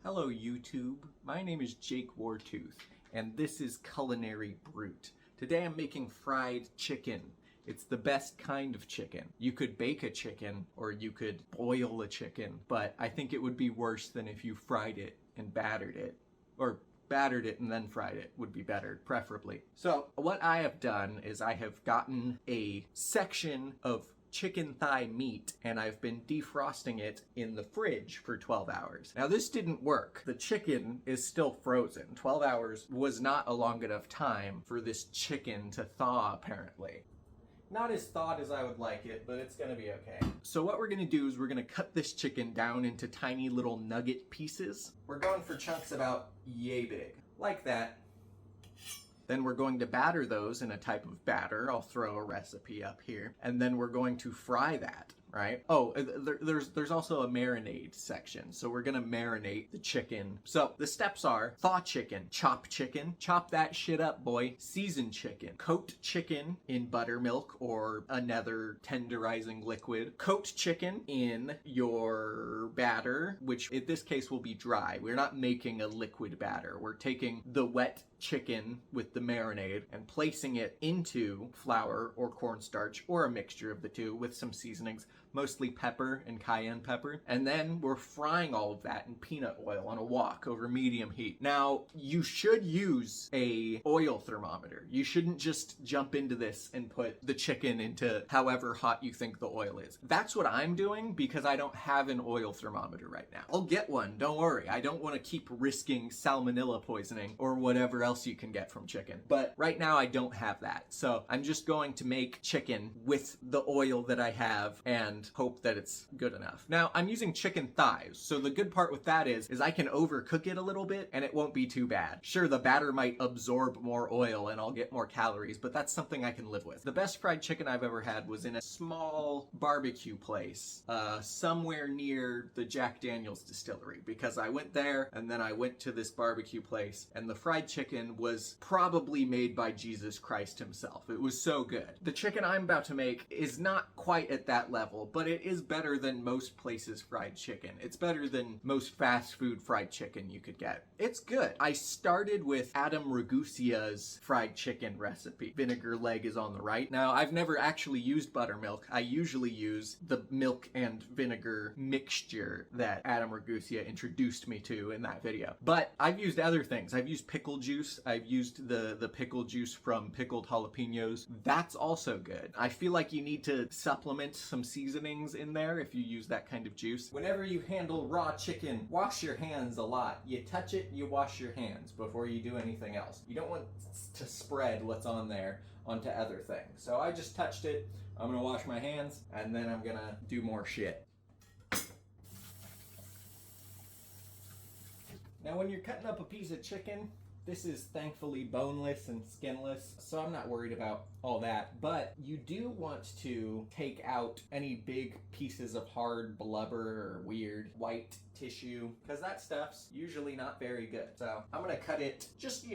Hello YouTube, my name is Jake Wartooth, and this is Culinary Brute. Today I'm making fried chicken. It's the best kind of chicken. You could bake a chicken, or you could boil a chicken, but I think it would be worse than if you fried it and battered it. Or battered it and then fried it would be better, preferably. So what I have done is I have gotten a section of chicken thigh meat and I've been defrosting it in the fridge for 12 hours. Now this didn't work. The chicken is still frozen. 12 hours was not a long enough time for this chicken to thaw, apparently. Not as thawed as I would like it, but it's gonna be okay. So what we're gonna do is we're gonna cut this chicken down into tiny little nugget pieces. We're going for chunks about yay big, like that. Then we're going to batter those in a type of batter. I'll throw a recipe up here. And then we're going to fry that, right? Oh, there's also a marinade section. So we're gonna marinate the chicken. So the steps are thaw chicken, chop that shit up, boy. Season chicken, coat chicken in buttermilk or another tenderizing liquid. Coat chicken in your batter, which in this case will be dry. We're not making a liquid batter. We're taking the wet chicken with the marinade and placing it into flour or cornstarch or a mixture of the two with some seasonings, mostly pepper and cayenne pepper. And then we're frying all of that in peanut oil on a wok over medium heat. Now, you should use a oil thermometer. You shouldn't just jump into this and put the chicken into however hot you think the oil is. That's what I'm doing because I don't have an oil thermometer right now. I'll get one, don't worry. I don't want to keep risking salmonella poisoning or whatever else you can get from chicken. But right now I don't have that. So I'm just going to make chicken with the oil that I have and hope that it's good enough. Now I'm using chicken thighs. So the good part with that is I can overcook it a little bit and it won't be too bad. Sure, the batter might absorb more oil and I'll get more calories, but that's something I can live with. The best fried chicken I've ever had was in a small barbecue place, somewhere near the Jack Daniel's distillery, because I went there and then I went to this barbecue place and the fried chicken was probably made by Jesus Christ himself. It was so good. The chicken I'm about to make is not quite at that level, but it is better than most places' fried chicken. It's better than most fast food fried chicken you could get. It's good. I started with Adam Ragusia's fried chicken recipe. Vinegar leg is on the right. Now, I've never actually used buttermilk. I usually use the milk and vinegar mixture that Adam Ragusia introduced me to in that video. But I've used other things. I've used pickle juice. I've used the pickle juice from pickled jalapenos. That's also good. I feel like you need to supplement some seasonings in there if you use that kind of juice. Whenever you handle raw chicken, wash your hands a lot. You touch it, you wash your hands before you do anything else. You don't want to spread what's on there onto other things. So I just touched it. I'm gonna wash my hands and then I'm gonna do more shit. Now when you're cutting up a piece of chicken, this is thankfully boneless and skinless, so I'm not worried about all that. But you do want to take out any big pieces of hard blubber or weird white tissue, because that stuff's usually not very good. So I'm gonna cut it just,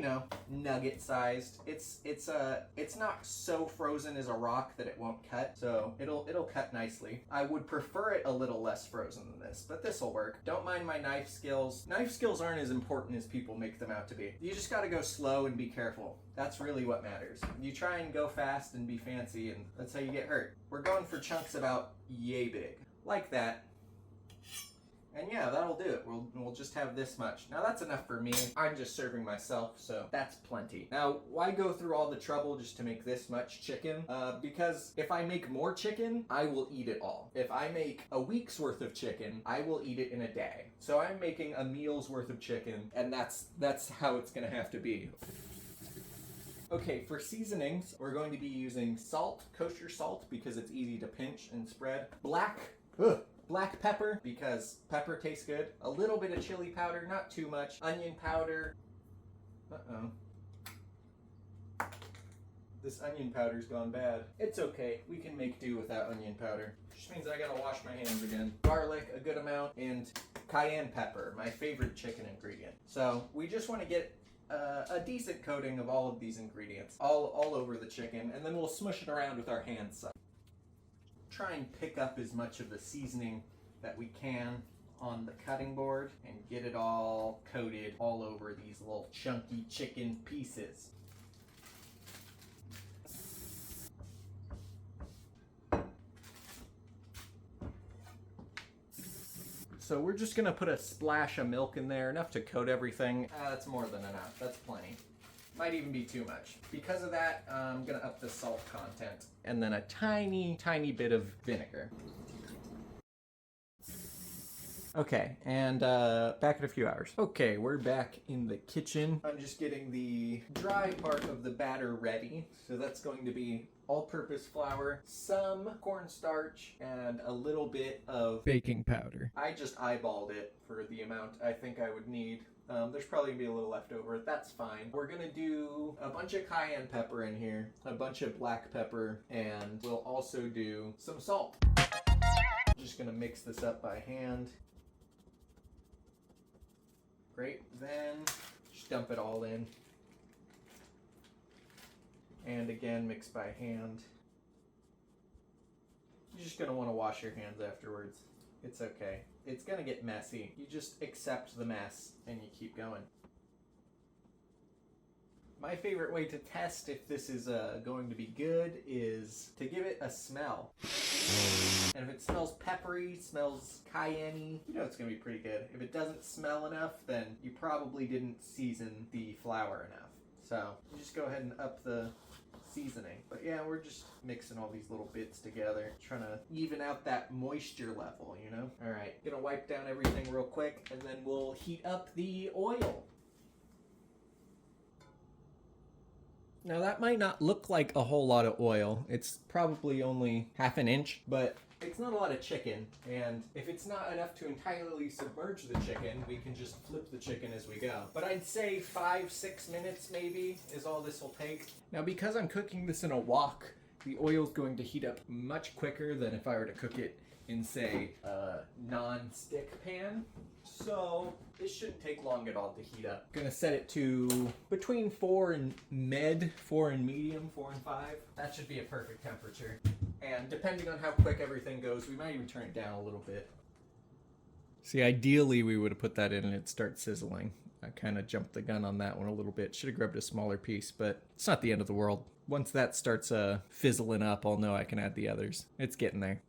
nugget sized. It's not so frozen as a rock that it won't cut, so it'll cut nicely. I would prefer it a little less frozen than this, but this'll work. Don't mind my knife skills. Knife skills aren't as important as people make them out to be. You just gotta go slow and be careful. That's really what matters. You try and go fast and be fancy, and that's how you get hurt. We're going for chunks about yay big, like that. And yeah, that'll do it. We'll just have this much. Now that's enough for me. I'm just serving myself, so that's plenty. Now, why go through all the trouble just to make this much chicken? Because if I make more chicken, I will eat it all. If I make a week's worth of chicken, I will eat it in a day. So I'm making a meal's worth of chicken, and that's how it's gonna have to be. Okay, for seasonings, we're going to be using salt, kosher salt, because it's easy to pinch and spread. Black pepper, because pepper tastes good. A little bit of chili powder, not too much. Onion powder. This onion powder's gone bad. It's okay, we can make do without onion powder. Which means I gotta wash my hands again. Garlic, a good amount, and cayenne pepper, my favorite chicken ingredient. So we just want to get a decent coating of all of these ingredients all over the chicken, and then we'll smush it around with our hands. Try and pick up as much of the seasoning that we can on the cutting board and get it all coated all over these little chunky chicken pieces. So we're just gonna put a splash of milk in there, enough to coat everything. That's more than enough, that's plenty. Might even be too much. Because of that, I'm gonna up the salt content. And then a tiny, tiny bit of vinegar. Okay, and back in a few hours. Okay, we're back in the kitchen. I'm just getting the dry part of the batter ready. So that's going to be all-purpose flour, some cornstarch, and a little bit of baking powder. I just eyeballed it for the amount I think I would need. There's probably gonna be a little left over. That's fine. We're gonna do a bunch of cayenne pepper in here, a bunch of black pepper, and we'll also do some salt. Just gonna mix this up by hand. Great, then just dump it all in. And again, mix by hand. You're just gonna wanna wash your hands afterwards. It's okay. It's gonna get messy. You just accept the mess and you keep going. My favorite way to test if this is going to be good is to give it a smell. And if it smells peppery, smells cayenne-y, you know it's gonna be pretty good. If it doesn't smell enough, then you probably didn't season the flour enough. So you just go ahead and up the seasoning. But yeah, we're just mixing all these little bits together, trying to even out that moisture level, you know? All right, gonna wipe down everything real quick, and then we'll heat up the oil. Now that might not look like a whole lot of oil. It's probably only half an inch, but it's not a lot of chicken. And if it's not enough to entirely submerge the chicken, we can just flip the chicken as we go. But I'd say 5-6 minutes maybe is all this will take. Now because I'm cooking this in a wok, the oil's going to heat up much quicker than if I were to cook it in, say, a non-stick pan. So this shouldn't take long at all to heat up. Gonna set it to between 4 and medium, 4 and 5. That should be a perfect temperature. And depending on how quick everything goes, we might even turn it down a little bit. See, ideally we would have put that in and it'd start sizzling. I kind of jumped the gun on that one a little bit. Should have grabbed a smaller piece, but it's not the end of the world. Once that starts fizzling up, I'll know I can add the others. It's getting there.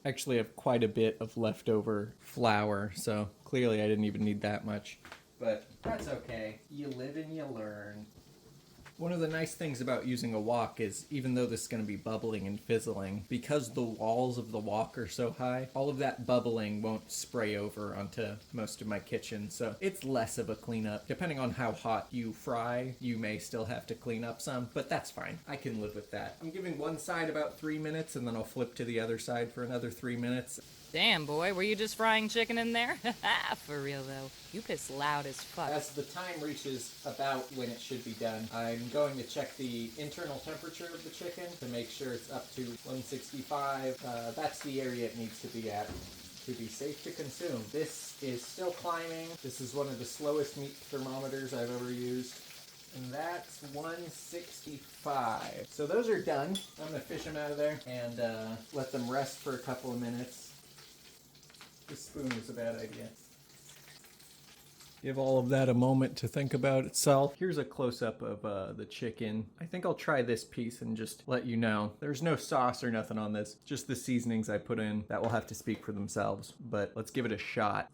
Actually have quite a bit of leftover flour, so clearly I didn't even need that much. But that's okay. You live and you learn. One of the nice things about using a wok is, even though this is going to be bubbling and fizzling, because the walls of the wok are so high, all of that bubbling won't spray over onto most of my kitchen, so it's less of a cleanup. Depending on how hot you fry, you may still have to clean up some, but that's fine. I can live with that. I'm giving one side about 3 minutes, and then I'll flip to the other side for another 3 minutes. Damn, boy, were you just frying chicken in there? For real, though. You piss loud as fuck. As the time reaches about when it should be done, I'm going to check the internal temperature of the chicken to make sure it's up to 165. That's the area it needs to be at to be safe to consume. This is still climbing. This is one of the slowest meat thermometers I've ever used. And that's 165. So those are done. I'm going to fish them out of there and let them rest for a couple of minutes. This spoon is a bad idea. Give all of that a moment to think about itself. Here's a close-up of the chicken. I think I'll try this piece and just let you know. There's no sauce or nothing on this, just the seasonings I put in. That will have to speak for themselves, but let's give it a shot.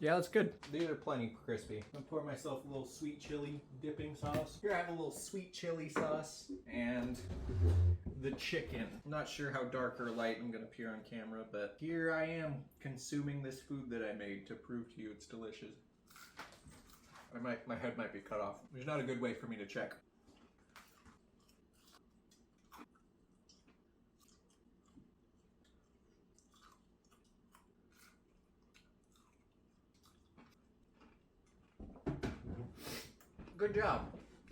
Yeah, that's good. These are plenty crispy. I'm gonna pour myself a little sweet chili dipping sauce. Here I have a little sweet chili sauce and the chicken. I'm not sure how dark or light I'm gonna appear on camera, but here I am consuming this food that I made to prove to you it's delicious. My head might be cut off. There's not a good way for me to check. Good job.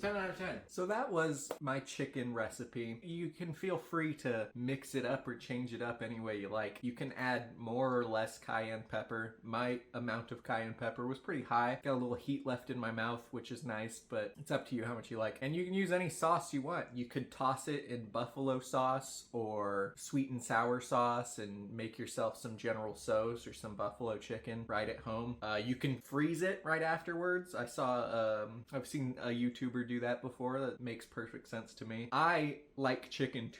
10 out of 10. So that was my chicken recipe. You can feel free to mix it up or change it up any way you like. You can add more or less cayenne pepper. My amount of cayenne pepper was pretty high. Got a little heat left in my mouth, which is nice, but it's up to you how much you like. And you can use any sauce you want. You could toss it in buffalo sauce or sweet and sour sauce and make yourself some General Tso's or some buffalo chicken right at home. You can freeze it right afterwards. I've seen a YouTuber do that before. That makes perfect sense to me. I like chicken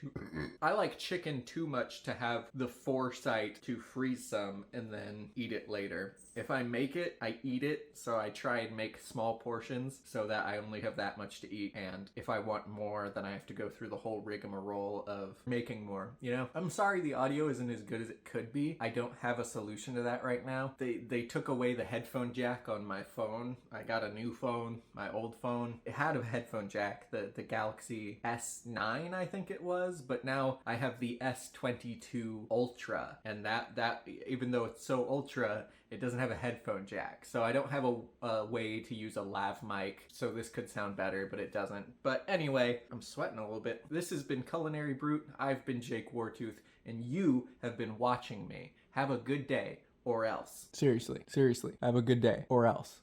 too much to have the foresight to freeze some and then eat it later. If I make it, I eat it, so I try and make small portions so that I only have that much to eat, and if I want more, then I have to go through the whole rigmarole of making more, you know? I'm sorry the audio isn't as good as it could be. I don't have a solution to that right now. They took away the headphone jack on my phone. I got a new phone. My old phone, it had a headphone jack, the Galaxy S9, I think it was, but now I have the S22 Ultra, and that even though it's so ultra, it doesn't have a headphone jack. So I don't have a way to use a lav mic, so this could sound better, but it doesn't. But anyway, I'm sweating a little bit. This has been Culinary Brute. I've been Jake Wartooth, and you have been watching me. Have a good day, or else. Seriously, have a good day, or else.